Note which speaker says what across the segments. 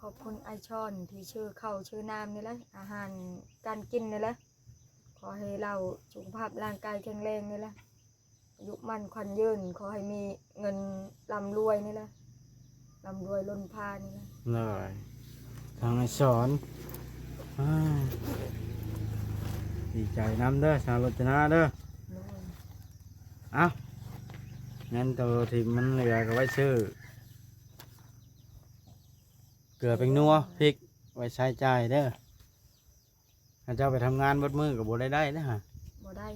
Speaker 1: ขอบคุณไอช่อนที่ชื่อข้าวชื่อน้ำนี่แหละอาหารการกินนี่แหละขอให้เราสุขภาพร่างกายแข็งแรงนี่แหละอายุมั่นขวัญยืนขอให้มีเงินร่ำรวยนี่แหละร่ำรวยล้นพ้านี่แหละ
Speaker 2: เลยทางไอ้สอนอ้ายดีใจน้ำเด้อสาวรจนาเด้อเอ้างั้นตัวที่มันเหลือก็ไว้ซื้อเกลือเป็นนัวพริกไว้ใช้จ่ายเด้อถ้าเจ้าไปทำงานบดมือกับบ่ได้นะฮะ
Speaker 1: บ่ได้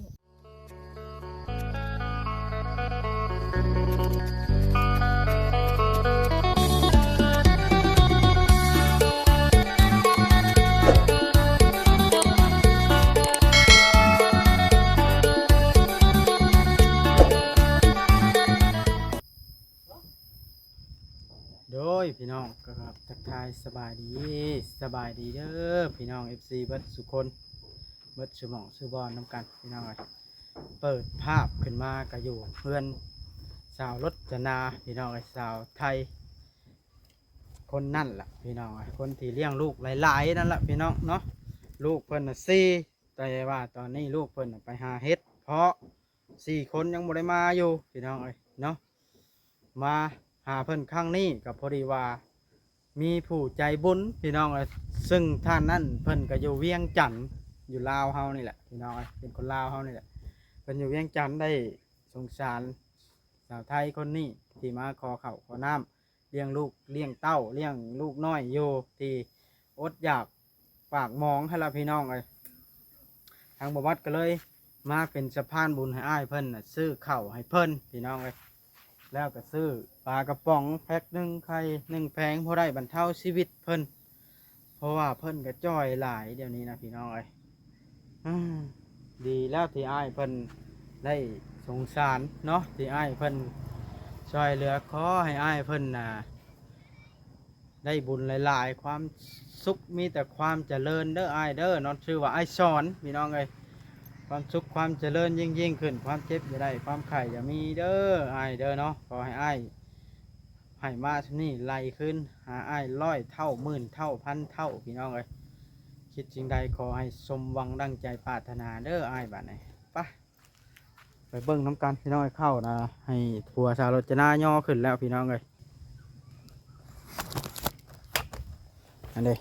Speaker 2: โดยพี่น้องก็ครับทักทายสบายดีเด้อพี่น้อง FC เบิดสุคนเบิดสมองสุบอลน้ำกันพี่น้องเปิดภาพขึ้นมาก็อยู่เพื่อนสาวรจนาพี่น้องสาวไทยคนนั่นแหละพี่น้องคนที่เลี้ยงลูกหลายๆนั่นแหละพี่น้องเนาะลูกเพิ่นสี่แต่ว่าตอนนี้ลูกเพิ่นไปหาเฮ็ดเพราะ4 คนยังบ่ได้มาอยู่พี่น้องเนาะมาหาเพิ่นครั้งนี้กับพอดีว่ามีผู้ใจบุญพี่น้องซึ่งท่านนั่นเพิ่นก็อยู่เวียงจันทน์อยู่ลาวเฮานี่แหละพี่น้องเป็นคนลาวเฮานี่แหละเพิ่นอยู่เวียงจันทน์ได้สงสารสาวไทยคนนี้ที่มาขอข้าวขอน้ำเลี้ยงลูกเลี้ยงเต้าเลี้ยงลูกน้อยอยู่ที่อดอยากปากมองให้ละพี่น้องทางบวชก็เลยมาเป็นสะพานบุญให้อ้ายเพิ่นซื้อข้าวให้เพิ่นพี่น้องแล้วก็ซื้อปลากระป๋องแพ็ค1 ไข่1 แผงพอได้บรรเทาชีวิตเพิ่นเพราะว่าเพิ่นก็จ้อยหลายเดี๋ยวนี้นะพี่น้องดีแล้วที่อ้ายเพิ่นได้สงสารเนาะที่อ้ายเพิ่นช่วยเหลือขอให้อ้ายเพิ่นได้บุญหลายๆความสุขมีแต่ความเจริญเด้ออ้ายเด้อเนาะชื่อว่าอ้ายสอนพี่น้องความสุขความเจริญยิ่งขึ้นความเจ็บอย่าได้ความไข่อย่ามีเด้ออ้ายเด้อเนาะขอให้อ้ายให้มาที่นี่ไล่ขึ้นหาอ้าย100 เท่า10,000 เท่า1,000 เท่าพี่น้องคิดสิ่งใดขอให้สมหวังดังใจปรารถนาเด้ออ้ายบัดนี้ไปเบิ่งน้ำกันพี่น้องเข้านะให้ผัวสาวรจนาย่อขึ้นแล้วพี่น้องอันนี้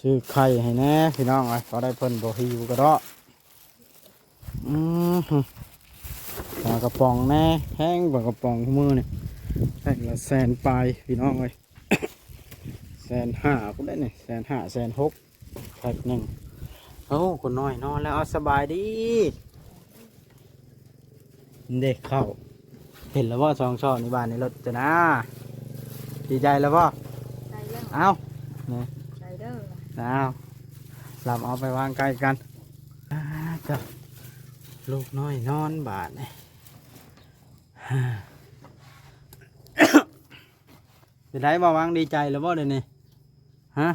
Speaker 2: ซื้อไข่ให้แน่พี่น้องก็ได้เพิ่นบ่หิวก็ดอกปลากระป๋องแน่แห้งปลากระป๋องมือนี่แพ็คละ100,000 ปลายพี่น้อง150,000ก็ได้นี่150,000 160,000แพ็คหนึ่งโอ้คนน้อยนอนแล้วสบายดีเด็กเข้าเห็นแล้วว่า2 ช่อในบ้านในรถจะนะดีใจแล้วว่า
Speaker 1: ใจแล้ว
Speaker 2: เอาเนี่ย
Speaker 1: ใจเด้อ
Speaker 2: เอาหลับเอาไปวางใกล้กันจ้ะลูกน้อยนอนบาดเนี่ยจะได้มาวางดีใจแล้วว่าเดี๋ยวนี้ฮะ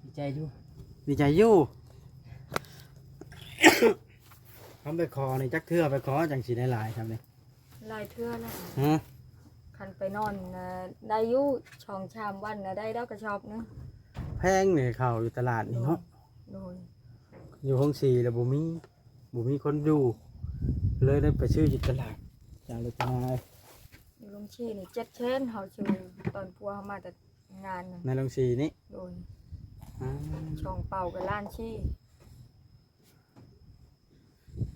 Speaker 3: ดีใจอยู่
Speaker 2: ดีใจอยู่ทำไปคอในจักเทื่อไปคอจังสีได้หลายทำเลย
Speaker 1: ลายเทื่อแล้ว
Speaker 2: ฮะ
Speaker 1: คันไปนอนได้อยู่ช่องชามวันได้แล้วกระชอบนะ
Speaker 2: แพงเนี่ยเขาอยู่ตลาดนี่เนาะอยู่ห้อง4แล้วบ่มีคนอยู่เลยได้ไปซื้ออยู่ตลาดจากเลยจะมา
Speaker 1: อยู่ลงชีนี่7 เชนเขาชื่อตอนพัวเขามาแต่งาน
Speaker 2: ในโรงสีนี้
Speaker 1: โดยช่องเป่ากับล้านชี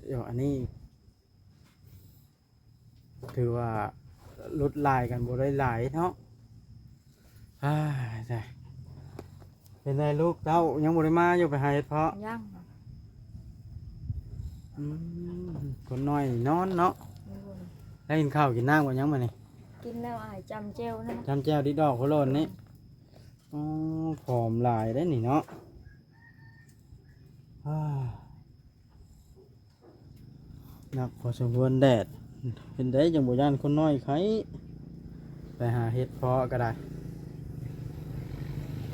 Speaker 2: เดี๋ยวอันนี้ถือว่าลดลายกันบ่ได้หลายเนาะใช่เป็นไงลูกเต้ายังบ่ได้มาอยู่ไปหาเห็ดเพาะ
Speaker 1: ยัง
Speaker 2: คนน้อยนอนเนาะได้กินข้าวกินน้ำกันยังมานี่
Speaker 1: กินแล้วจำเจลนะ
Speaker 2: จำแจวดิดอกโคโลนนี่ผอมหลายได้นี่เนาะหนักพอสมควรแดดเป็นได้จังบุญญาณคนน้อยใครไปหาเห็ดเพาะก็ได้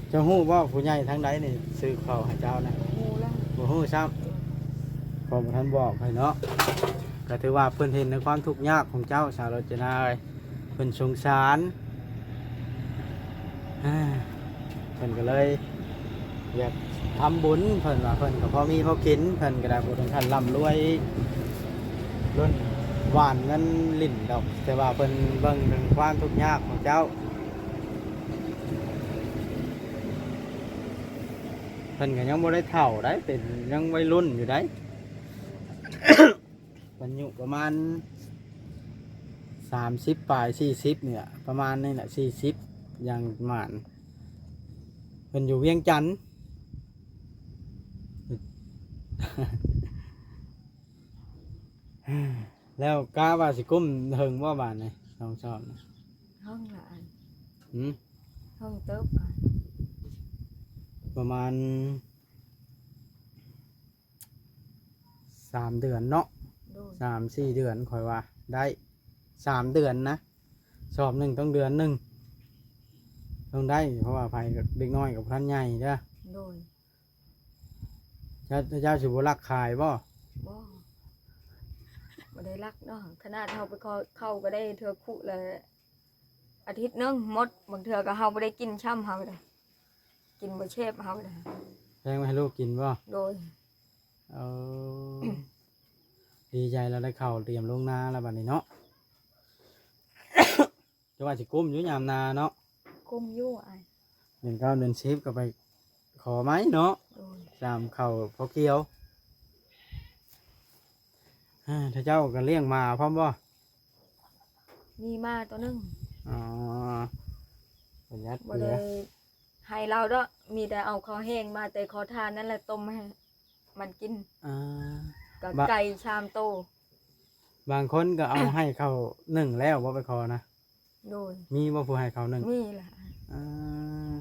Speaker 2: เจ้าหู้ว่าผู้ใหญ่ทั้งใดนี่ซื้อข้าวให้เจ้านะ
Speaker 1: หูแล้ว
Speaker 2: บ่หู้ซ้ำพอท่านบอกให้เนาะก็ถือว่าเพิ่นเห็นในความทุกข์ยากของเจ้าสาวรจนาเพิ่นสงสาร อ่าเพิ่นก็เลยอยากทำบุญเพิ่นว่าเพิ่นก็พอมีพอกินเพิ่นก็ได้บ่ถึงขั้นร่ำรวยล้นหวานเงินลิ้นดอกแต่ว่าเพิ่นเบิ่งถึงความทุกข์ยากของเจ้าเพิ่นก็ยังบ่ได้เฒ่าได้เป็นยังวัยรุ่นอยู่ได้ เพิ่นอายุประมาณ30ปลาย40เนี่ยประมาณนี้แหละ40อย่างประมาณเพิ่นอยู่เวียงจันทน์ แล้วกาว่าสิกุ้มเฮิงว่าบานนี่ต้องชอบนะ
Speaker 1: ห้องละอัน
Speaker 2: หืม
Speaker 1: ห้องเติบอัน
Speaker 2: ประมาณ3 เดือนเนาะ
Speaker 1: โดย
Speaker 2: 3-4 เดือนค่อยว่าได้3 เดือนนะสอบหนึ่งต้องเดือนหนึ่งต้องได้เพราะว่าภัยกับเด็กน้อยกับท่านใหญ่เด้อ
Speaker 1: โดย
Speaker 2: เจ้าสิบ่รักขายบ่
Speaker 1: บ่บ่ได้รักเนาะขนาดเฮาไปเข้าก็ได้เทื่อคุละอาทิตย์หนึงหมดบางเทื่อก็เฮาบ่ได้กินช่ำเฮาได้กินบ่เชฟเฮาได้
Speaker 2: แพงมาให้ลูกกินบ่
Speaker 1: โดย
Speaker 2: เอา ดีใจเราได้เข้าเตรียมลงนาแล้วบัดนี้เนาะ จะว่าสิกุ้มอยู่ยามนาเนาะ
Speaker 1: กุมอยู่อ้าย
Speaker 2: เดือน9เดือน10ก็ไปขอไม้เนาะ
Speaker 1: โดย
Speaker 2: ตามเข้าพอเกี่ยวถ้าเจ้าก็เลี้ยงมาพร้อมบ่
Speaker 1: มีมาตัวหนึง
Speaker 2: อ๋อประหยัด
Speaker 1: บ่
Speaker 2: เกลื
Speaker 1: ได้
Speaker 2: อ
Speaker 1: ให้เราเด้อมีแต่เอาคอแห้งมาแต่ขอทานนั่นแหละต้มให้มันกิน
Speaker 2: อ่า
Speaker 1: กับ
Speaker 2: บะ
Speaker 1: ไก่ชามโต
Speaker 2: บางคนก็เอา ให้เขาหนึ่งแล้วบ่ไปขอนะ
Speaker 1: โดย
Speaker 2: มีบ่ผู้ให้เขาหนึ่ง
Speaker 1: มีล่ะ
Speaker 2: อ่า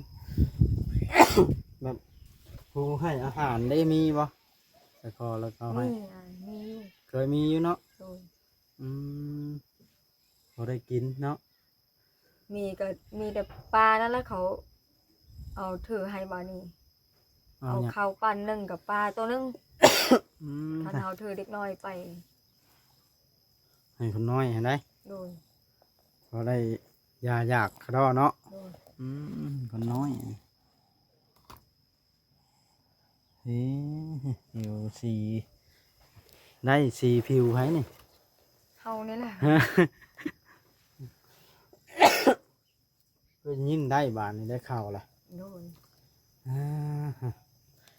Speaker 2: แบบผู้ให้อาหารได้มีบ่ไปขอแล้วเขาให้
Speaker 1: มีอ้ายมีอยู่
Speaker 2: เคยมีอยู่เนาะ
Speaker 1: โดย
Speaker 2: อืมพอได้กินเนาะ
Speaker 1: มีก็มีแต่ปลานั่นแหละเขาเอาถือให้บานี่
Speaker 2: เอา
Speaker 1: เอา
Speaker 2: เนี่ย
Speaker 1: ข้าวปั้นหนึงกับปลาตัวหนึง
Speaker 2: อืม
Speaker 1: ท่านเอาถือเด็กน้อยไป
Speaker 2: ให้คนน้อยเห็นได้
Speaker 1: โดย
Speaker 2: พอได้ยาอยากเขาดอเนาะ
Speaker 1: โดย
Speaker 2: อืมคนน้อยเฮ้ผิวสีได้สีผิวให้นี่
Speaker 1: เฮานี่แหละ
Speaker 2: ก็ยิ่งได้บานนี่ได้ข่าวละ
Speaker 1: โดย
Speaker 2: อ่าฮะ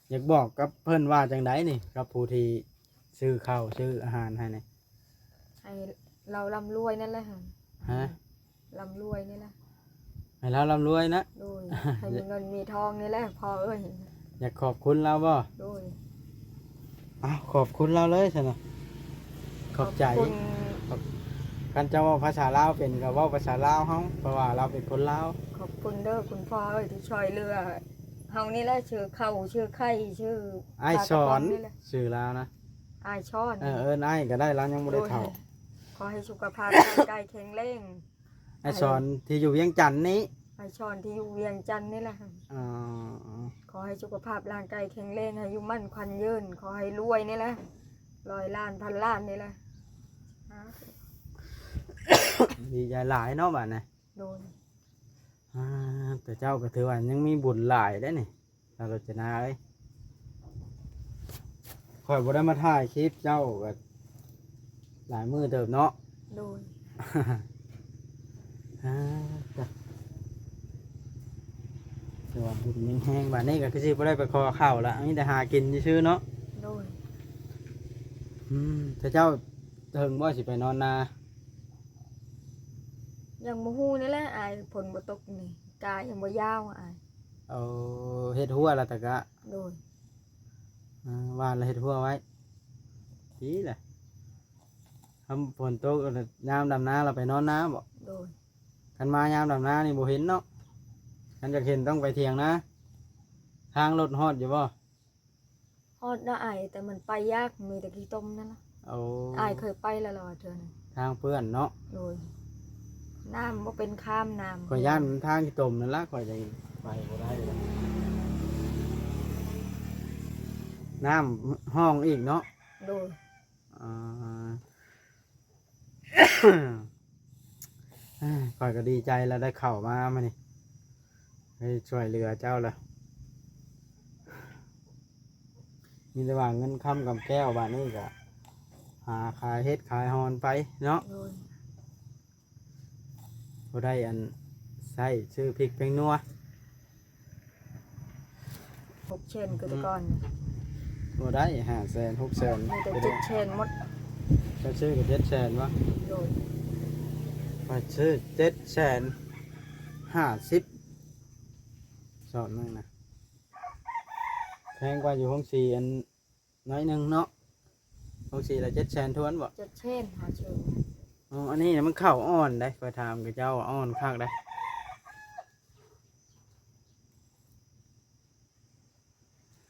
Speaker 2: อยากบอกกับเพื่อนว่าจังไดนี่กับผู้ที่ซื้อข้าวซื้ออาหารให้นี่
Speaker 1: ให้เราร่ำรวยนั่นแหละ
Speaker 2: ฮะ
Speaker 1: ร่ำรวยนี่แหละ
Speaker 2: ให้เราร่ำรวยนะ
Speaker 1: โดย ให้มีเงินมีทองนี่แหละพอเอ้ย
Speaker 2: อยากขอบคุณเราบ่
Speaker 1: โดย
Speaker 2: อ้าวขอบคุณเราเลยใช่ไหมขอบใจ
Speaker 1: คุณ
Speaker 2: กันจะเว่าภาษาลาวเป็นก็เว่าภาษาลาวเฮาเพราะว่าเราเป็นคนลาว
Speaker 1: ขอบคุณเด้อคุณพ่อเอ้ยที่ช่วยเหลือเฮานี่แหละชื่อเข้าชื่อไข่ชื่อ
Speaker 2: ไอ้าย
Speaker 1: ปลาก
Speaker 2: ส
Speaker 1: ระ
Speaker 2: อ
Speaker 1: ป๋ง
Speaker 2: น
Speaker 1: นี่แหละ
Speaker 2: ชื่อลาวนะ
Speaker 1: อายช้อน
Speaker 2: เอิ้นไอ้ายก็ได้เรายังบ่ได้เฒ่า
Speaker 1: ขอให้สุขภาพร่างกายแข็งแรง
Speaker 2: ไอ้ายสอนที่อยู่เวียงจันทน์นี้
Speaker 1: อายช้อนที่อยู่เวียงจันทน์นี่แหละ
Speaker 2: อ๋อ
Speaker 1: ขอให้สุขภาพร่างกายแข็งแรงอายุมั่นขวัญยืนขอให้รวยนี่แหละ100 ล้านพันล้านนี่แหละ
Speaker 2: ดีใจหลายเนาะบัดนี้
Speaker 1: โดน
Speaker 2: แต่เจ้าก็ถือว่ายังมีบุญหลายได้นี่เรารจนาเอ้ยข่อยบ่ได้มาถ่ายคลิปเจ้าก็หลายมื้อเติบเนาะ
Speaker 1: โดน
Speaker 2: จ้ะแต่ว่าบุญยังแห้งบาดนี้ก็คือสิบ่ได้ไปขอข้าวละมีแต่หากินซื่อๆเนาะ
Speaker 1: โดน
Speaker 2: แต่เจ้าเถิงบ่สิไปนอนนา
Speaker 1: ยังบ่ฮู้นี่แหละอายผลบ่ตกนี่กายยังบ่ยาวอาย
Speaker 2: เอาเฮ็ดหัวละตะกะ
Speaker 1: โดน
Speaker 2: วานละเฮ็ดหัวไว้ดีแหละทำฝนตกยามดำนาเราไปนอนนาบ่
Speaker 1: โดน
Speaker 2: กันมายามดำนานี่บ่เห็นเนาะกันจะเห็นต้องไปเถียงนะทางรถฮอดอยู่บ่
Speaker 1: ฮอดนะอายแต่มันไปยากมีแต่ขี้ต้มนั่นล่ะ
Speaker 2: เอา
Speaker 1: อายเคยไปแล้วล่ะเทื่อนึง
Speaker 2: ทางเปื้อนเนาะ
Speaker 1: โดนน้ำบ่เป็นข้ามน้ำ
Speaker 2: ข่อยย่านมันทางที่ตมนั่นละข่อยจะไปบ่ได้เลยน้ำห้องอีกเนาะ
Speaker 1: โดน
Speaker 2: อ่า ข่อยก็ดีใจแล้วได้เข้ามามานี่ไป ให้ช่วยเหลือเจ้าล่ะมีแต่ว่าเงินคำกับแก้วบาดนี้ก็หาขายเฮ็ดขายฮอนไปเนาะ
Speaker 1: โดย
Speaker 2: บ่ได้อันใส่ชื่อพริกแป้งนัว
Speaker 1: 6 เชนคือแต่ก่อน
Speaker 2: บ่ได้500,000 600,000
Speaker 1: มีแต่7 เชนหมด
Speaker 2: ก็ชื่อก็700,000วะ
Speaker 1: โดย
Speaker 2: ก็ชื่อ750,000สอนนึงนะแพงกว่าอยู่ห้องสี่อันน้อยหนึงเนาะห้องสี่ละ700,000ทวนบ่
Speaker 1: 7 เชนหาชื่อ
Speaker 2: อ๋ออันนี้เนี่ยมันเข้าอ่อนได้คอยถามกับเจ้าอ่อนคักได้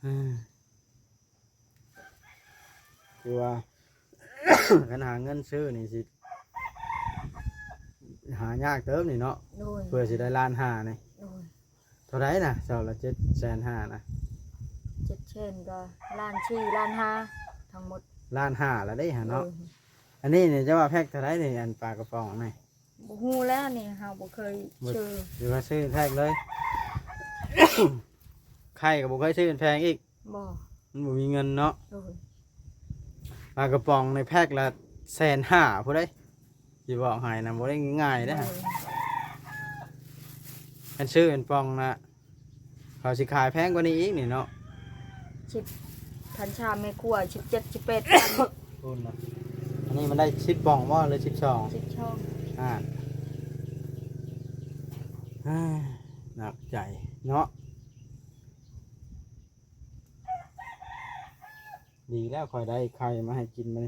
Speaker 2: อืมคือว่า กันหาเงินซื้อนี่สิหายากเติมนี่เนาะ
Speaker 1: โดย
Speaker 2: เพื่อสิได้ล้านห้านี่
Speaker 1: โดย
Speaker 2: เท่าไรนะเจ้าละ750,000นะ
Speaker 1: 7 เชนก็ล้าน4ล้าน5ทั้งหมด
Speaker 2: ล้านห้าละได้หา
Speaker 1: โด
Speaker 2: เนาะ
Speaker 1: ย
Speaker 2: อันนี้เนี่ยจะว่าแพ็คเท่าไรนี่อันปลากระป๋องนี่
Speaker 1: บ่ฮู้แล้วนี่เฮาบ่เคยชื่อ
Speaker 2: หรือว่าซื้อแพ็คเลย ไข่ก็บ่เคยซื้อเป็นแพงอีก
Speaker 1: บ่
Speaker 2: มันบ่มีเงินเนาะ
Speaker 1: โดย
Speaker 2: ปลากระป๋องในแพ็คละ150,000ผู้ใดสิบอกให้นะบ่ได้ง่ายๆ
Speaker 1: โด
Speaker 2: นะ
Speaker 1: ย
Speaker 2: อันซื้อเป็นปองนะเขาสิขายแพงกว่านี้อีกนี่เนาะ
Speaker 1: 10พันชามแม่ครัว17 18
Speaker 2: พูดนะอันนี้มันได้10ปองบ่หรือ12
Speaker 1: 10ช่อง
Speaker 2: อ่าอ่าหนักใจเนาะดีแล้วคอยได้ไข่มาให้กินมัน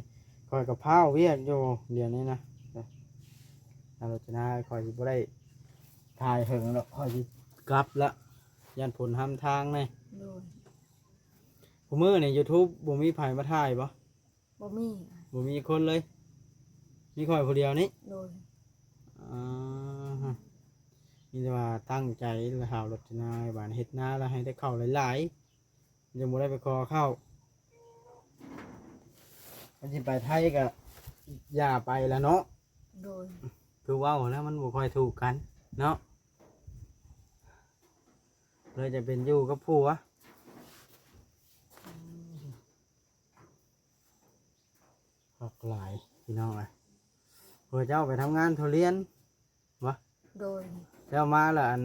Speaker 2: คอยกับข้าวเวียกอยู่เดี๋ยวนี้นะเราจะน่าคอยสิบ่ได้ถ่ายเหิงแล้วคอยสิกลับละยันผลทำทางเลย
Speaker 1: โดย
Speaker 2: ผมมือใน YouTube บ่มีไผมาถ่ายบ่
Speaker 1: บ่มี
Speaker 2: บ่มีคนเลย มีคอยผู้เดียวนี่
Speaker 1: โดย
Speaker 2: อ่าฮะมีแต่ว่าตั้งใจแล้วหารถนาบานเฮ็ดนาแล้วให้ได้เข้าหลายๆยังบ่ได้ไปขอเข้าอันสิไปไทยก็อย่าไปแล้วเนาะ
Speaker 1: โดย
Speaker 2: คือเว้าแล้วมันบ่ค่อยถูกกันเนาะเลยจะเป็นอยู่กับผัวหักหลายพี่น้องเอ้ยเพื่อเจ้าไปทำงานทุเรียน
Speaker 1: โดย
Speaker 2: เจ้ามาแล้วอัน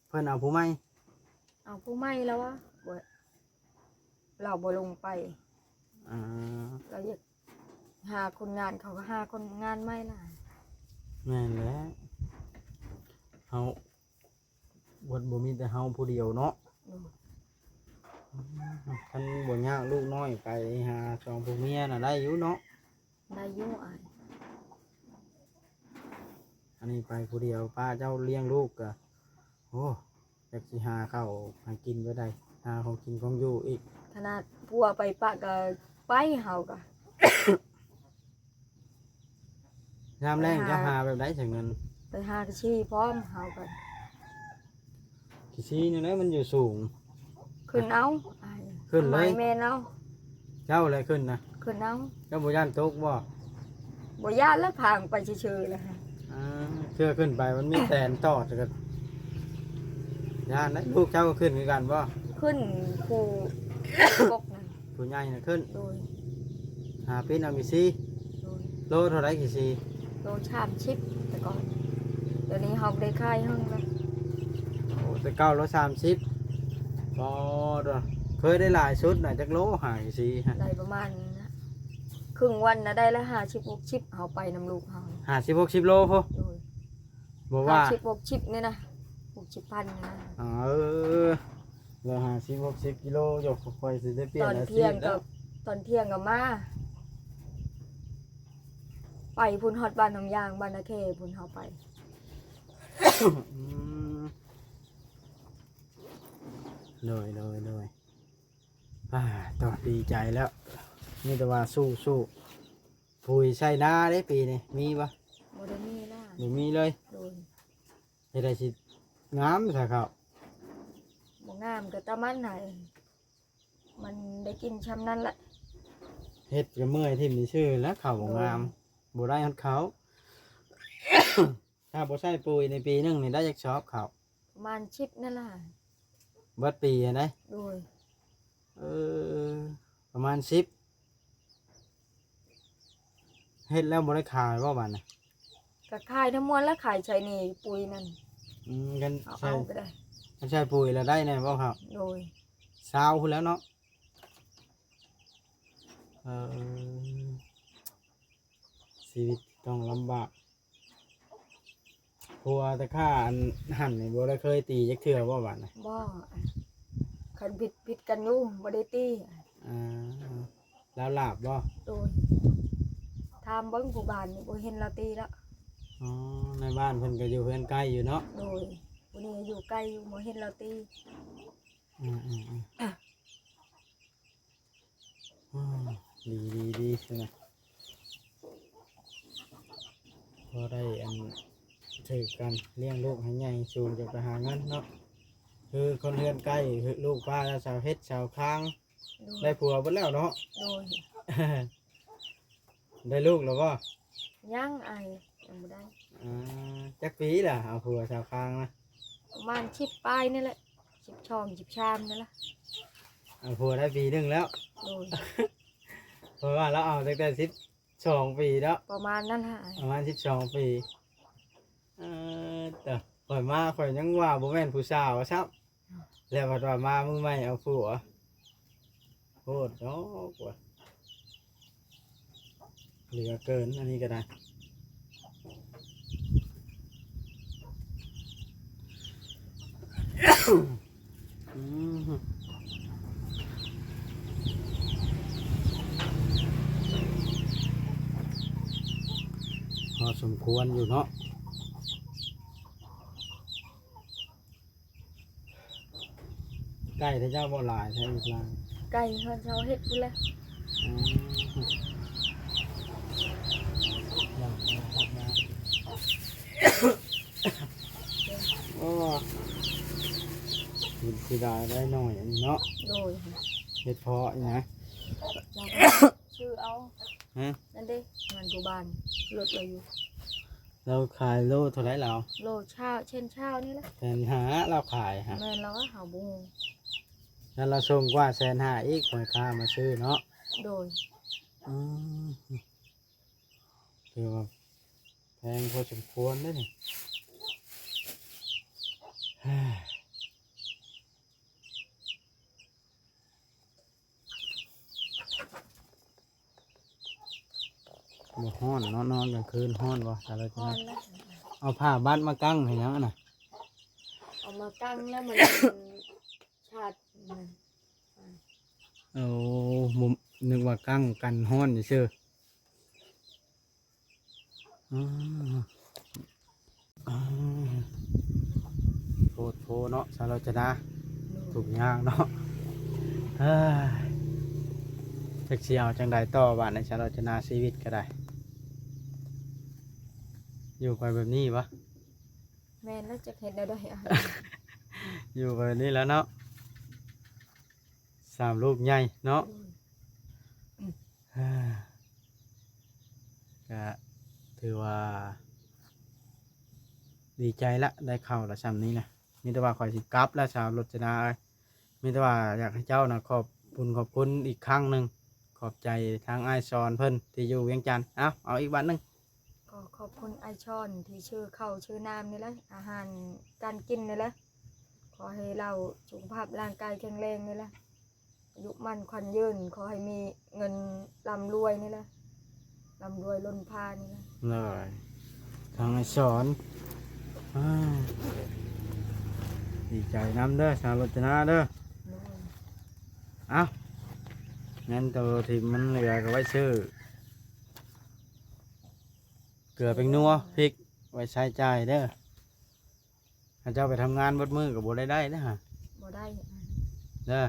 Speaker 2: เพิ่นเอาผู้ใหม่
Speaker 1: เอาผู้ไม่แล้ววะบ่เราบ่ลงไป
Speaker 2: อ่า
Speaker 1: เราอยากหาคนงานเขาก็หาคนงานไม่ล่ะ
Speaker 2: แม่นแหล้วเฮาบ่มีแต่เฮาผู้เดียวเนาะ
Speaker 1: โดย
Speaker 2: คันบ่ยากลูกน้อยไปหาสองผู้เมียน่ะได้อยู่เนาะ
Speaker 1: ได้อยู่อ้าย
Speaker 2: อันนี้ไปผู้เดียวป้าเจ้าเลี้ยงลูกก็โอ้อยากสิหาข้าวหากินบ่ได้หาของกินของอยู่อีก
Speaker 1: ขนาดพัวไปปะก็ไปเฮาก็
Speaker 2: ยามแรงจะหาแบบใดใช้เงิน
Speaker 1: ไปหากระชีพร้อมเฮาก็
Speaker 2: กี่ซี่นี่แหละมันอยู่สูง
Speaker 1: ขึ้นเอาอ้าย
Speaker 2: ขึ้นเลย
Speaker 1: อาไม้แม่นเอา
Speaker 2: เจ้าอะไรขึ้นนะ
Speaker 1: ขึ้นเอา
Speaker 2: เจ้าบ่ย่านตกบ่
Speaker 1: บ่ย่านแล้วพางไปเฉยๆเลยค่ะ
Speaker 2: อ่าเชื่อขึ้นไปมันมีแตนต่อจักย่านนะลูกเจ้าก็ขึ้นคือกันบ่
Speaker 1: ขึ้นผู้กกนั่น
Speaker 2: ผู้ใหญ่น่ะขึ้น
Speaker 1: โดย
Speaker 2: หาปิ้นเอากี่ซี่
Speaker 1: โดย
Speaker 2: โลเท่าไรกี่ซี่
Speaker 1: โลชามชิปแต่ก่อนเดี๋ยวนี้เฮาได้ค่ายเฮิงแล้ว
Speaker 2: โอ้แต่เก้าโล30บ่ดอกเคยได้หลายชุดน่ะจักโลหากี่ซี่ฮะ
Speaker 1: ได้ประมาณนะครึ่งวันนะได้ละ50 60เฮาไปนำลูกเฮา
Speaker 2: 50 60โลพุ
Speaker 1: โดย
Speaker 2: บ่ว่า
Speaker 1: 50 60นี่นะ60,000นี่นะ
Speaker 2: อ๋อเรา50 60กิโลยกค่อยสิได้เปลี่ย
Speaker 1: ต
Speaker 2: น
Speaker 1: อน
Speaker 2: อาชี
Speaker 1: เที่ย
Speaker 2: พ
Speaker 1: ง
Speaker 2: แล้
Speaker 1: กั
Speaker 2: ว
Speaker 1: บตอนเที่ยงกับมาไปพุ่นฮอดบ้านน้ำยางบ้านนาเคพุ่นเฮาไป
Speaker 2: อืมเลยต่อดีใจแล้วนี่แต่ว่าสู้ปุ๋ยใส่หน้าได้ปีนี้มีปะ
Speaker 1: บ่ได้มีล่ะ
Speaker 2: หรือมีเลย
Speaker 1: โดย
Speaker 2: จะได้สิงามใช่ครับ
Speaker 1: บ่งามก็ตามันไหนมันได้กินช้ำนั้นแหละ
Speaker 2: เฮ็ดกับเมื่อยที่มีชื่อแล้วเขาบ่งามบ่ได้ฮอดเขา ถ้าบ่ใส่ปุ๋ยในปีหนึงนี่ได้จักชอบเขา
Speaker 1: ประมาณ10นั่นล่ะ
Speaker 2: เบิดปีอะได
Speaker 1: โดย
Speaker 2: เออประมาณ10เฮ็ดแล้วบ่ได้ขายบ่บัดน่ะ
Speaker 1: ก็ขายน้ำมันแล้วขายใช้นี่ปุ๋ยนั่น
Speaker 2: กัน
Speaker 1: เอา
Speaker 2: ใช่
Speaker 1: ก็ได้
Speaker 2: มันใช่ปุ๋ยแล้วได้แน่บ่ครับ
Speaker 1: โดย
Speaker 2: ซาวพุ่นแล้วเนาะเออชีวิตต้องลำบากผัวแต่ข้าอันหั่นนี่บ่ได้เคยตีจักเทื่อบ่บัดน่ะ
Speaker 1: บ่คันผิดกันอยู่บ่ได้ตี
Speaker 2: อ่าแล้วลาบบ่
Speaker 1: โดยถามเบิ่งผู้บ้านนี่บ่เห็นเราตีแล้ว
Speaker 2: อ๋อในบ้านเพิ่นก็อยู่เพิ่นใกล้อยู่เนาะ
Speaker 1: โดยผู้นี้อยู่ใกล้อยู่บ่เห็นเราตี
Speaker 2: ดีใช่ไหมพอได้อันถือกันเลี้ยงลูกให้ใหญ่สูงจะไปหาเงินเนาะคือคนเรือนใกล้คือลูกป้าแล้วชาวเฮ็ดชาวค้าง
Speaker 1: โด
Speaker 2: ได้
Speaker 1: ย
Speaker 2: ผัวเบ่แล้วเนาะ
Speaker 1: โดย
Speaker 2: ได้ลูกแล้วบ่
Speaker 1: ยังอายยังบ่ได้
Speaker 2: จักปีล่ะเอาผัวชาวค้างนะ
Speaker 1: ประมาณ10ปลายนี่แหละ10ช่อง10ชามนี่แหละ
Speaker 2: เอาผัวได้ปีหนึงแล้ว
Speaker 1: โดย
Speaker 2: เพราะว่าเราเอาตั้งแต่12 ปีแล้ว
Speaker 1: ประมาณนั้นล่ะ
Speaker 2: ประมาณ12 ปีแต่ข่อยมาข่อยยังว่าบ่แม่นผู้สาวครับแล้วบัดว่ามามือใหม่เอาผัวโคตรเนาะกว่าเหลือเกินอันนี้ก็ได้อืมพอสมควรอยู่เนาะใกล้ที่เจ้าบ่หลายใช่อีกลาง
Speaker 1: ไก่เฮาเช้าเฮ็ดพุ่นแหละ
Speaker 2: โอ้กินสิได้ได้หน่อยอันนี้เนาะ
Speaker 1: โดย
Speaker 2: เฮ็ดเพาะอีกนะ
Speaker 1: เราก็ชื่อเอา
Speaker 2: ฮะ
Speaker 1: นั่นเด้งานผู้บ้านรถเราอยู่
Speaker 2: เราขายโลเท่าไรเรา
Speaker 1: โลเช้าเช่นเช้านี่แหละ
Speaker 2: 150,000เราขายฮะ
Speaker 1: แม่นเราก็หาบ่ฮู้
Speaker 2: แล้วเราส่งกว่า150,000อีกคนค้ามาซื้อเนาะ
Speaker 1: โดย
Speaker 2: อืมคือว่าแพงพอสมควรเด้อนี่เฮ้ยบ่ฮ้อนเนาะนอนกลางคืนฮ้อนบ่แต่เราจะ
Speaker 1: พอนแล้ว
Speaker 2: เอาผ้าบัดมากั้งให้หยังอะน่ะ
Speaker 1: เอามาตั้งแล้วมันชาติมัน
Speaker 2: เอามุมนึกว่ากั้งกันฮ้อนซื่ออ๋ออ๋อโพเนาะสารจนาถูกยากเนาะเฮ้ยจักสิเอาจังใดต่อบ้านในสารจนาชีวิตก็ได้ อยู่ไปแบบนี้วะ
Speaker 1: แม่นแล้วจะเฮ็ดได้ด้วยอ่ะ
Speaker 2: อยู่ไปแบบนี้แล้วเนาะ3 ลูกใหญ่เนาะ ก็ถือว่า ดีใจละได้เข้าละซ้ำนี้นะมีแต่ว่าคอยสิกลับและชาวรจนามีแต่ว่าอยากให้เจ้านะขอบคุณอีกครั้งหนึ่งขอบใจทางอ้ายซอนเพิ่นที่อยู่เวียงจันทน์เอาอีกวันหนึง
Speaker 1: ก็ขอบคุณไอช่อนที่ชื่อข้าวชื่อน้ำนี่แหละอาหารการกินนี่แหละขอให้เราสุขภาพร่างกายแข็งแรงนี่แหละอายุมั่นขวัญยืนขอให้มีเงินร่ำรวยนี่แหละร่ำรวยล้นพานี่แหละ
Speaker 2: เลยทางอ้ายสอนอ้าวดีใจน้ำเด้อชาวรจนาเด้อ
Speaker 1: โดย
Speaker 2: เอางั้นตัวที่มันเหลือก็ไว้ซื้อเกลือเป็นนัวพริกไว้ใช้จ่ายเด้อถ้าเจ้าไปทำงานบดมือกับบ่ได้นะฮะ
Speaker 1: บ่ได้อ่ะ
Speaker 2: เด้อ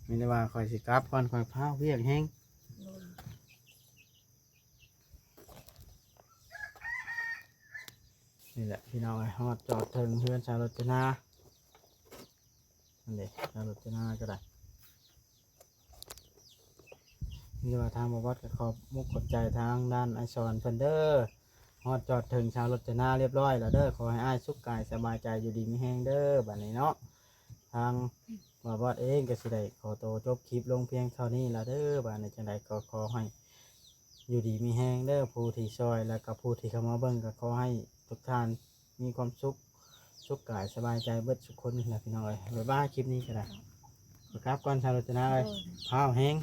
Speaker 2: มีแต่ว่าคอยสิกลับก่อนคอยพาเวียกแห้ง
Speaker 1: โดย
Speaker 2: นี่แหละพี่น้องไอ้ฮอดจอดถึงเพื่อนชาวรจนาอันเด็กชาวรจนาก็ได้นี่ว่าทางบวัดก็ขอบมุกขอบใจทางด้านไอซอนเพิ่นเด้อ ฮอดจอดถึงชาวรถนาเรียบร้อยแล้วเด้อขอให้อ้ายสุขกายสบายใจอยู่ดีมีแฮงเด้อบัดนี้เนาะทางบ่าวบอดเองก็สิได้ขอตัวจบคลิปลงเพียงเท่านี้ละเด้อบัดนี้จังไดก็ขอให้อยู่ดีมีแฮงเด้อผู้ที่ช่วยแล้วก็ผู้ที่เข้ามาเบิ่งก็ขอให้ทุกท่านมีความสุขสุขกายสบายใจเบิดทุกคนนี่แหละพี่น้องเอ้ยบ๊ายบายคลิปนี้ก็ได้ขอครับก่อนชาวรถนาเอ้ยพาวแฮง